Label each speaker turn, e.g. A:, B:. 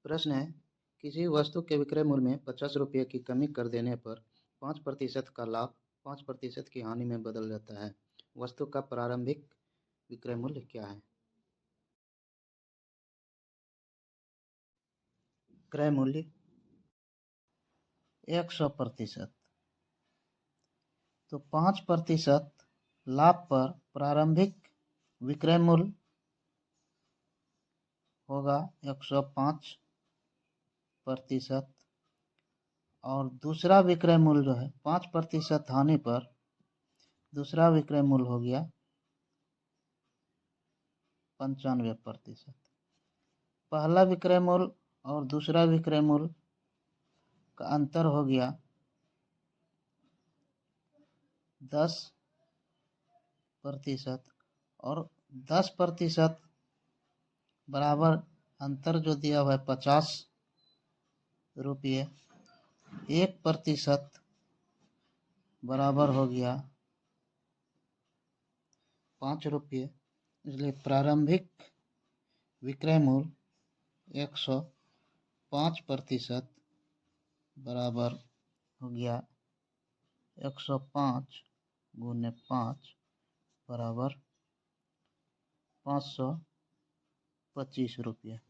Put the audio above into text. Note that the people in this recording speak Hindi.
A: प्रश्न है, किसी वस्तु के विक्रय मूल्य में 50 रुपये की कमी कर देने पर 5% का लाभ 5% की हानि में बदल जाता है। वस्तु का प्रारंभिक विक्रय मूल्य क्या है? क्रय मूल्य 100%। तो 5% लाभ पर प्रारंभिक विक्रय मूल्य होगा 105%, और दूसरा विक्रय मूल्य जो है 5% हानि पर दूसरा विक्रय मूल्य हो गया 95%। पहला विक्रय मूल्य और दूसरा विक्रय मूल्य का अंतर हो गया 10%, और 10% बराबर अंतर जो दिया हुआ है 50 रुपये, 1% बराबर हो गया 5 रुपये। इसलिए प्रारंभिक विक्रय मूल्य 105% बराबर हो गया 105 गुने 5 बराबर 525 रुपये।